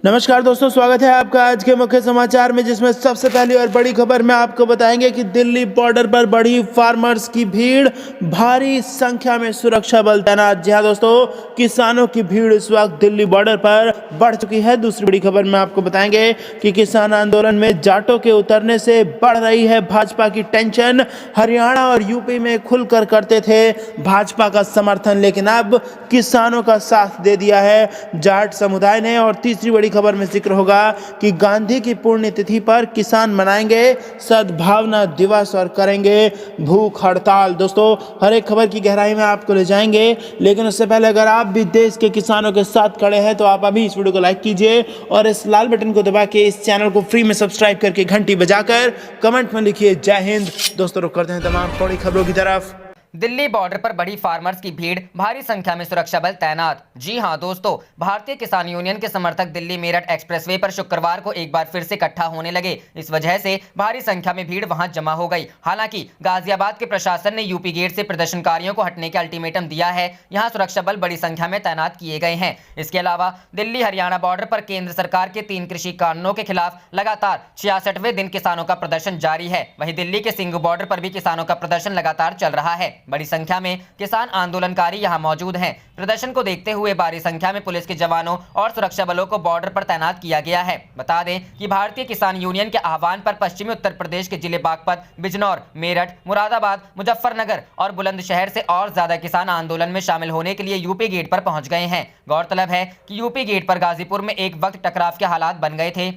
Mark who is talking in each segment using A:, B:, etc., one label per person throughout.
A: नमस्कार दोस्तों, स्वागत है आपका आज के मुख्य समाचार में, जिसमें सबसे पहली और बड़ी खबर में आपको बताएंगे कि दिल्ली बॉर्डर पर बढ़ी फार्मर्स की भीड़, भारी संख्या में सुरक्षा बल तैनात। जी हां दोस्तों, किसानों की भीड़ इस वक्त दिल्ली बॉर्डर पर बढ़ चुकी है। दूसरी बड़ी खबर में आपको बताएंगे कि किसान आंदोलन में जाटों के उतरने से बढ़ रही है भाजपा की टेंशन। हरियाणा और यूपी में खुलकर करते थे भाजपा का समर्थन, लेकिन अब किसानों का साथ दे दिया है जाट समुदाय ने। और तीसरी बड़ी खबर में जिक्र होगा कि गांधी की पुण्यतिथि पर किसान मनाएंगे सद्भावना दिवस और करेंगे भूख हड़ताल। दोस्तों, हर एक खबर की गहराई में आपको ले जाएंगे, लेकिन उससे पहले अगर आप भी देश के किसानों के साथ खड़े हैं तो आप अभी इस वीडियो को लाइक कीजिए और इस लाल बटन को दबा के इस चैनल को फ्री में सब्सक्राइब करके घंटी बजाकर कमेंट में लिखिए जय हिंद। दोस्तों, रुक करते हैं तमाम बड़ी खबरों की तरफ।
B: दिल्ली बॉर्डर पर बढ़ी फार्मर्स की भीड़, भारी संख्या में सुरक्षा बल तैनात। जी हां दोस्तों, भारतीय किसान यूनियन के समर्थक दिल्ली मेरठ एक्सप्रेसवे पर शुक्रवार को एक बार फिर से इकट्ठा होने लगे। इस वजह से भारी संख्या में भीड़ वहां जमा हो गई। हालांकि गाजियाबाद के प्रशासन ने यूपी गेट से प्रदर्शनकारियों को हटने का अल्टीमेटम दिया है। यहां सुरक्षा बल बड़ी संख्या में तैनात किए गए हैं। इसके अलावा दिल्ली हरियाणा बॉर्डर पर केंद्र सरकार के 3 कृषि कानूनों के खिलाफ लगातार 66वें दिन किसानों का प्रदर्शन जारी है। वहीं दिल्ली के सिंघू बॉर्डर पर भी किसानों का प्रदर्शन लगातार चल रहा है। बड़ी संख्या में किसान आंदोलनकारी यहां मौजूद हैं। प्रदर्शन को देखते हुए भारी संख्या में पुलिस के जवानों और सुरक्षा बलों को बॉर्डर पर तैनात किया गया है। बता दें कि भारतीय किसान यूनियन के आह्वान पर पश्चिमी उत्तर प्रदेश के जिले बागपत, बिजनौर, मेरठ, मुरादाबाद, मुजफ्फरनगर और बुलंदशहर से और ज्यादा किसान आंदोलन में शामिल होने के लिए यूपी गेट पर पहुंच गए हैं। गौरतलब है कि यूपी गेट पर गाजीपुर में एक वक्त टकराव के हालात बन गए थे,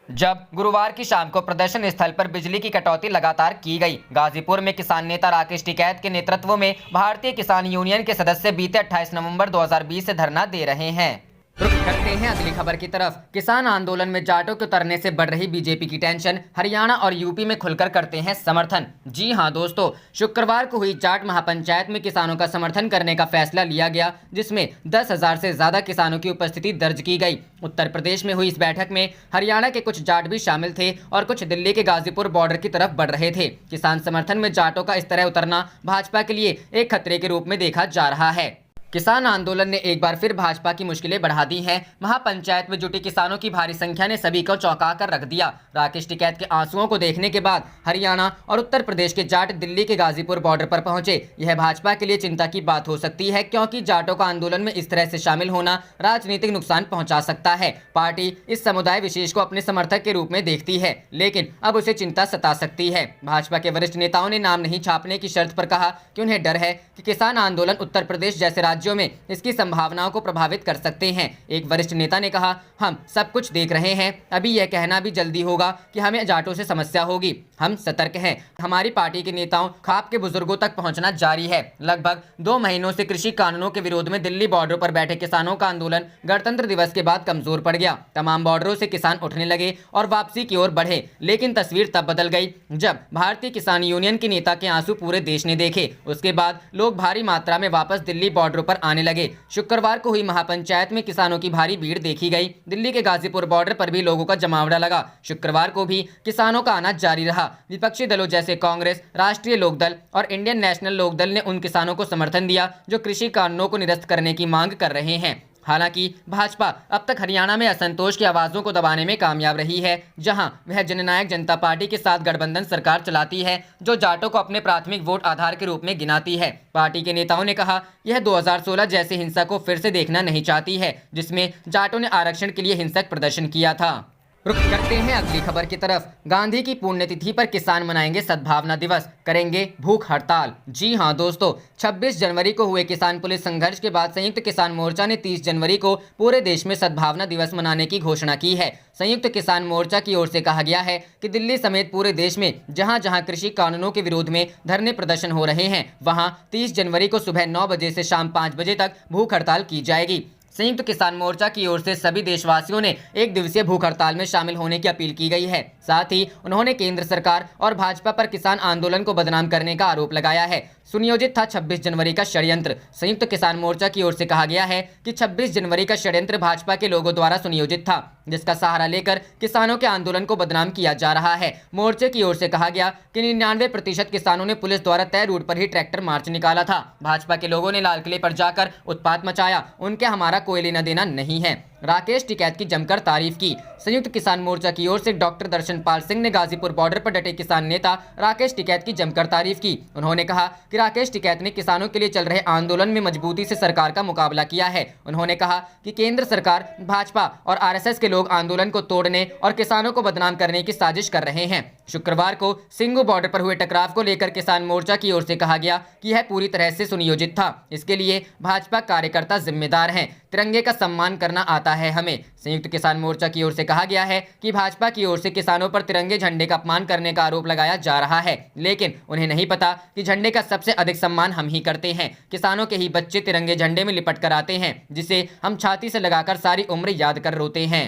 B: जब गुरुवार की शाम को प्रदर्शन स्थल पर बिजली की कटौती लगातार की गई। गाजीपुर में किसान नेता राकेश टिकैत के नेतृत्व में भारतीय किसान यूनियन के सदस्य बीते 28 नवंबर 2020 से धरना दे रहे हैं। रुक करते हैं अगली खबर की तरफ। किसान आंदोलन में जाटों के उतरने से बढ़ रही बीजेपी की टेंशन, हरियाणा और यूपी में खुलकर करते हैं समर्थन। जी हां दोस्तों, शुक्रवार को हुई जाट महापंचायत में किसानों का समर्थन करने का फैसला लिया गया, जिसमें 10,000 से ज्यादा किसानों की उपस्थिति दर्ज की गई। उत्तर प्रदेश में हुई इस बैठक में हरियाणा के कुछ जाट भी शामिल थे और कुछ दिल्ली के गाजीपुर बॉर्डर की तरफ बढ़ रहे थे। किसान समर्थन में जाटों का इस तरह उतरना भाजपा के लिए एक खतरे के रूप में देखा जा रहा है। किसान आंदोलन ने एक बार फिर भाजपा की मुश्किलें बढ़ा दी हैं। महापंचायत में जुटी किसानों की भारी संख्या ने सभी को चौंका कर रख दिया। राकेश टिकैत के आंसुओं को देखने के बाद हरियाणा और उत्तर प्रदेश के जाट दिल्ली के गाजीपुर बॉर्डर पर पहुंचे। यह भाजपा के लिए चिंता की बात हो सकती है, क्योंकि जाटों का आंदोलन में इस तरह से शामिल होना राजनीतिक नुकसान पहुंचा सकता है। पार्टी इस समुदाय विशेष को अपने समर्थक के रूप में देखती है, लेकिन अब उसे चिंता सता सकती है। भाजपा के वरिष्ठ नेताओं ने नाम नहीं छापने की शर्त पर कहा कि उन्हें डर है कि किसान आंदोलन उत्तर प्रदेश जैसे राज्यों में इसकी संभावनाओं को प्रभावित कर सकते हैं। एक वरिष्ठ नेता ने कहा, हम सब कुछ देख रहे हैं, अभी यह कहना भी जल्दी होगा कि हमें जाटों से समस्या होगी। हम सतर्क हैं। हमारी पार्टी के नेताओं खाप के बुजुर्गों तक पहुंचना जारी है। लगभग 2 महीनों से कृषि कानूनों के विरोध में दिल्ली बॉर्डर पर बैठे किसानों का आंदोलन गणतंत्र दिवस के बाद कमजोर पड़ गया। तमाम बॉर्डरों से किसान उठने लगे और वापसी की ओर बढ़े, लेकिन तस्वीर तब बदल गई जब भारतीय किसान यूनियन के नेता के आंसू पूरे देश ने देखे। उसके बाद लोग भारी मात्रा में वापस दिल्ली बॉर्डरों पर आने लगे। शुक्रवार को हुई महापंचायत में किसानों की भारी भीड़ देखी गई। दिल्ली के गाजीपुर बॉर्डर पर भी लोगों का जमावड़ा लगा। शुक्रवार को भी किसानों का आना जारी रहा। विपक्षी दलों जैसे कांग्रेस, राष्ट्रीय लोकदल और इंडियन नेशनल लोकदल ने उन किसानों को समर्थन दिया जो कृषि कानूनों को निरस्त करने की मांग कर रहे हैं। हालांकि भाजपा अब तक हरियाणा में असंतोष की आवाजों को दबाने में कामयाब रही है, जहां वह जननायक जनता पार्टी के साथ गठबंधन सरकार चलाती है, जो जाटों को अपने प्राथमिक वोट आधार के रूप में गिनाती है। पार्टी के नेताओं ने कहा, यह 2016 जैसी हिंसा को फिर से देखना नहीं चाहती है, जिसमें जाटों ने आरक्षण के लिए हिंसक प्रदर्शन किया था। रुक करते हैं अगली खबर की तरफ। गांधी की पुण्यतिथि पर किसान मनाएंगे सद्भावना दिवस, करेंगे भूख हड़ताल। जी हां दोस्तों, 26 जनवरी को हुए किसान पुलिस संघर्ष के बाद संयुक्त किसान मोर्चा ने 30 जनवरी को पूरे देश में सद्भावना दिवस मनाने की घोषणा की है। संयुक्त किसान मोर्चा की ओर से कहा गया है कि दिल्ली समेत पूरे देश में जहां जहां कृषि कानूनों के विरोध में धरने प्रदर्शन हो रहे हैं, वहां 30 जनवरी को सुबह 9 बजे से शाम 5 बजे तक भूख हड़ताल की जाएगी। संयुक्त किसान मोर्चा की ओर से सभी देशवासियों ने एक दिवसीय भूख हड़ताल में शामिल होने की अपील की गई है। साथ ही उन्होंने केंद्र सरकार और भाजपा पर किसान आंदोलन को बदनाम करने का आरोप लगाया है। सुनियोजित था 26 जनवरी का षड्यंत्र। संयुक्त किसान मोर्चा की ओर से कहा गया है कि 26 जनवरी का षड्यंत्र भाजपा के लोगों द्वारा सुनियोजित था, जिसका सहारा लेकर किसानों के आंदोलन को बदनाम किया जा रहा है। मोर्चे की ओर से कहा गया कि 99% किसानों ने पुलिस द्वारा तय रूट पर ही ट्रैक्टर मार्च निकाला था। भाजपा के लोगों ने लाल किले पर जाकर उत्पात मचाया, उनके हमारा कोई लेना देना नहीं है। राकेश टिकैत की जमकर तारीफ की। संयुक्त किसान मोर्चा की ओर से डॉक्टर दर्शनपाल सिंह ने गाजीपुर बॉर्डर पर डटे किसान नेता राकेश टिकैत की जमकर तारीफ की। उन्होंने कहा कि राकेश टिकैत ने किसानों के लिए चल रहे आंदोलन में मजबूती से सरकार का मुकाबला किया है। उन्होंने कहा कि केंद्र सरकार, भाजपा और आरएसएस के लोग आंदोलन को तोड़ने और किसानों को बदनाम करने की साजिश कर रहे हैं। शुक्रवार को सिंगू बॉर्डर पर हुए टकराव को लेकर किसान मोर्चा की ओर से कहा गया कि यह पूरी तरह से सुनियोजित था। इसके लिए भाजपा कार्यकर्ता जिम्मेदार हैं। तिरंगे का सम्मान करना आता है हमें। संयुक्त किसान मोर्चा की ओर से कहा गया है कि भाजपा की ओर से किसानों पर तिरंगे झंडे का अपमान करने का आरोप लगाया जा रहा है, लेकिन उन्हें नहीं पता कि झंडे का सबसे अधिक सम्मान हम ही करते हैं। किसानों के ही बच्चे तिरंगे झंडे में लिपट कर आते हैं, जिसे हम छाती से लगाकर सारी उम्र याद कर रोते हैं।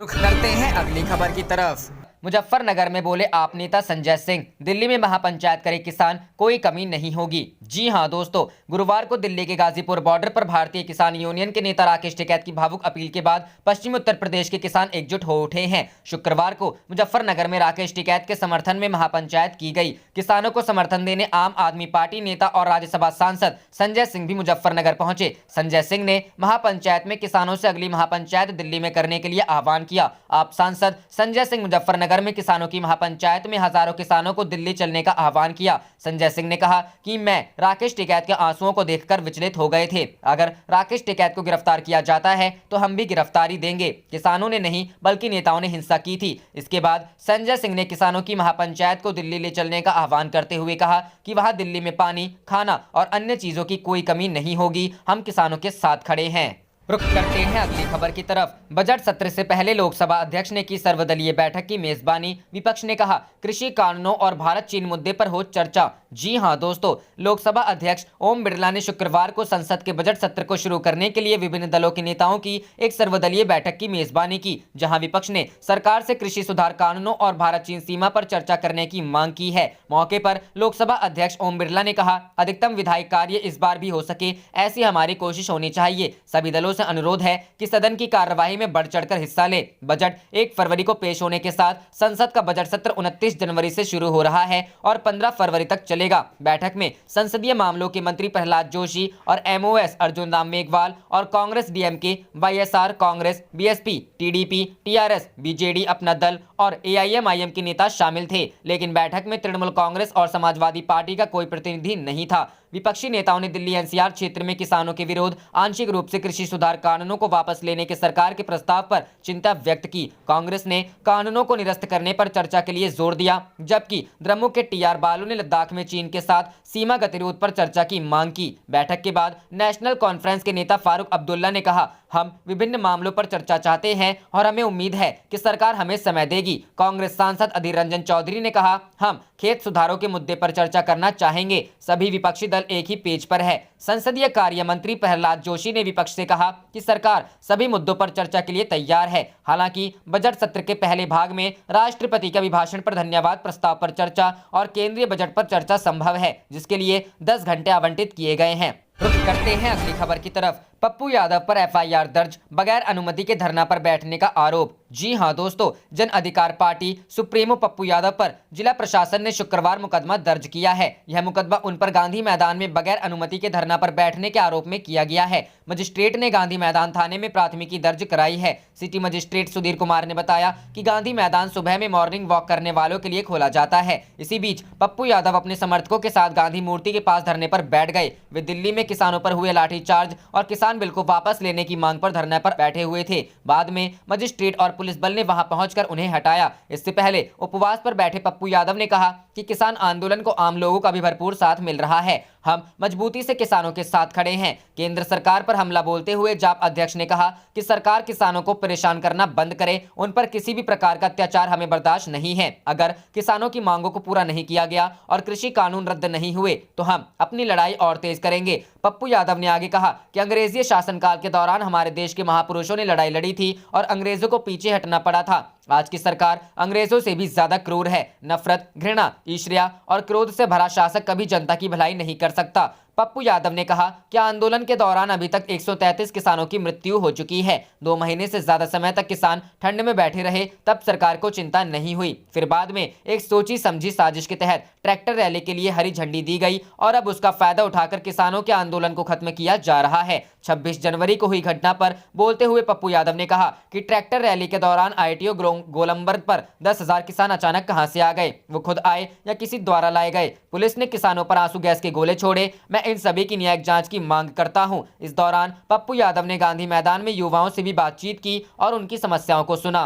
B: रुख करते हैं अगली खबर की तरफ। मुजफ्फरनगर में बोले आप नेता संजय सिंह, दिल्ली में महापंचायत करे किसान, कोई कमी नहीं होगी। जी हां दोस्तों, गुरुवार को दिल्ली के गाजीपुर बॉर्डर पर भारतीय किसान यूनियन के नेता राकेश टिकैत की भावुक अपील के बाद पश्चिमी उत्तर प्रदेश के किसान एकजुट हो उठे हैं। शुक्रवार को मुजफ्फरनगर में राकेश टिकैत के समर्थन में महापंचायत की गई। किसानों को समर्थन देने आम आदमी पार्टी नेता और राज्यसभा सांसद संजय सिंह भी मुजफ्फरनगर पहुंचे। संजय सिंह ने महापंचायत में किसानों से अगली महापंचायत दिल्ली में करने के लिए आह्वान किया। आप सांसद संजय सिंह मुजफ्फरनगर में किसानों की महापंचायत में हजारों किसानों को दिल्ली चलने का आह्वान किया। संजय सिंह ने कहा कि मैं राकेश टिकैत के आंसुओं को देखकर विचलित हो गए थे। अगर राकेश टिकैत को गिरफ्तार किया जाता है तो हम भी गिरफ्तारी देंगे। किसानों ने नहीं बल्कि नेताओं ने हिंसा की थी। इसके बाद संजय सिंह ने किसानों की महापंचायत को दिल्ली ले चलने का आह्वान करते हुए कहा कि वहां दिल्ली में पानी, खाना और अन्य चीजों की कोई कमी नहीं होगी। हम किसानों के साथ खड़े हैं। रुख करते हैं अगली खबर की तरफ। बजट सत्र से पहले लोकसभा अध्यक्ष ने की सर्वदलीय बैठक की मेजबानी। विपक्ष ने कहा कृषि कानूनों और भारत चीन मुद्दे पर हो चर्चा। जी हां दोस्तों, लोकसभा अध्यक्ष ओम बिरला ने शुक्रवार को संसद के बजट सत्र को शुरू करने के लिए विभिन्न दलों के नेताओं की एक सर्वदलीय बैठक की मेजबानी की, जहां विपक्ष ने सरकार से कृषि सुधार कानूनों और भारत चीन सीमा पर चर्चा करने की मांग की है। मौके पर लोकसभा अध्यक्ष ओम बिरला ने कहा अधिकतम विधायी कार्य इस बार भी हो सके, ऐसी हमारी कोशिश होनी चाहिए। सभी दलों से अनुरोध है कि सदन की कार्यवाही में बढ़ चढ़कर हिस्सा ले। बजट 1 फरवरी को पेश होने के साथ संसद का बजट सत्र 29 जनवरी से शुरू हो रहा है और 15 फरवरी तक चलेगा। बैठक में संसदीय मामलों के मंत्री प्रहलाद जोशी और एमओएस अर्जुन राम मेघवाल और Congress, DMK, YSR Congress, BSP, TDP, TRS, BJD अपना दल और एआईएमआईएम के नेता शामिल थे, लेकिन बैठक में तृणमूल कांग्रेस और समाजवादी पार्टी का कोई प्रतिनिधि नहीं था। विपक्षी नेताओं ने दिल्ली एनसीआर क्षेत्र में किसानों के विरोध, आंशिक रूप से कृषि सुधार कानूनों को वापस लेने के सरकार के प्रस्ताव पर चिंता व्यक्त की। कांग्रेस ने कानूनों को निरस्त करने पर चर्चा के लिए जोर दिया, जबकि द्रमुक के टीआर बालू ने लद्दाख में चीन के साथ सीमा गतिरोध पर चर्चा की मांग की। बैठक के बाद नेशनल कॉन्फ्रेंस के नेता फारूक अब्दुल्ला ने कहा हम विभिन्न मामलों पर चर्चा चाहते हैं और हमें उम्मीद है कि सरकार हमें समय देगी। कांग्रेस सांसद अधीर रंजन चौधरी ने कहा हम खेत सुधारों के मुद्दे पर चर्चा करना चाहेंगे। सभी विपक्षी दल एक ही पेज पर है। संसदीय कार्य मंत्री प्रहलाद जोशी ने विपक्ष से कहा कि सरकार सभी मुद्दों पर चर्चा के लिए तैयार है। हालांकि बजट सत्र के पहले भाग में राष्ट्रपति के अभिभाषण पर धन्यवाद प्रस्ताव पर चर्चा और केंद्रीय बजट पर चर्चा संभव है, जिसके लिए 10 घंटे आवंटित किए गए हैं। रुख करते हैं अगली खबर की तरफ। पप्पू यादव पर एफआईआर दर्ज, बगैर अनुमति के धरना पर बैठने का आरोप। जी हां दोस्तों, जन अधिकार पार्टी सुप्रीमो पप्पू यादव पर जिला प्रशासन ने शुक्रवार मुकदमा दर्ज किया है। यह मुकदमा उन पर गांधी मैदान में बगैर अनुमति के धरना पर बैठने के आरोप में किया गया है। मजिस्ट्रेट ने गांधी मैदान थाने में प्राथमिकी दर्ज कराई है। सिटी मजिस्ट्रेट सुधीर कुमार ने बताया कि गांधी मैदान सुबह में मॉर्निंग वॉक करने वालों के लिए खोला जाता है। इसी बीच पप्पू यादव अपने समर्थकों के साथ गांधी मूर्ति के पास धरने पर बैठ गए। वे दिल्ली में किसानों पर हुए लाठीचार्ज और किसान बिल को वापस लेने की मांग पर धरने पर बैठे हुए थे। बाद में मजिस्ट्रेट और पुलिस बल ने वहां पहुंचकर उन्हें हटाया। इससे पहले उपवास पर बैठे पप्पू यादव ने कहा कि किसान आंदोलन को आम लोगों का भी भरपूर साथ मिल रहा है। हम मजबूती से किसानों के साथ खड़े हैं। केंद्र सरकार पर हमला बोलते हुए जाप अध्यक्ष ने कहा कि सरकार किसानों को परेशान करना बंद करे। उन पर किसी भी प्रकार का अत्याचार हमें बर्दाश्त नहीं है। अगर किसानों की मांगों को पूरा नहीं किया गया और कृषि कानून रद्द नहीं हुए तो हम अपनी लड़ाई और तेज करेंगे। पप्पू यादव ने आगे कहा कि अंग्रेजी शासनकाल के दौरान हमारे देश के महापुरुषों ने लड़ाई लड़ी थी और अंग्रेजों को पीछे हटना पड़ा था। आज की सरकार अंग्रेजों से भी ज्यादा क्रूर है। नफरत, घृणा, ईर्ष्या और क्रोध से भरा शासक कभी जनता की भलाई नहीं कर सकता। पप्पू यादव ने कहा कि आंदोलन के दौरान अभी तक 133 किसानों की मृत्यु हो चुकी है। 2 महीने से ज्यादा समय तक किसान ठंड में बैठे रहे, तब सरकार को चिंता नहीं हुई। फिर बाद में एक सोची समझी साजिश के तहत ट्रैक्टर रैली के लिए हरी झंडी दी गई और अब उसका फायदा उठाकर किसानों के आंदोलन को खत्म किया जा रहा है। 26 जनवरी को हुई घटना पर बोलते हुए पप्पू यादव ने कहा कि ट्रैक्टर रैली के दौरान ITO गोलंबर पर 10,000 किसान अचानक कहां से आ गए, वो खुद आए या किसी द्वारा लाए गए। पुलिस ने किसानों पर आंसू गैस के गोले छोड़े। मैं इन सभी की न्यायिक जांच की मांग करता हूं। इस दौरान पप्पू यादव ने गांधी मैदान में युवाओं से भी बातचीत की और उनकी समस्याओं को सुना।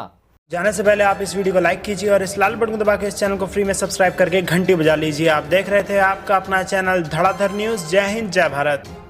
A: जाने से पहले आप इस वीडियो को लाइक कीजिए और इस लाल बटन को दबा के इस चैनल को फ्री में सब्सक्राइब करके घंटी बजा लीजिए। आप देख रहे थे आपका अपना चैनल धड़ाधड़ न्यूज। जय हिंद, जय भारत।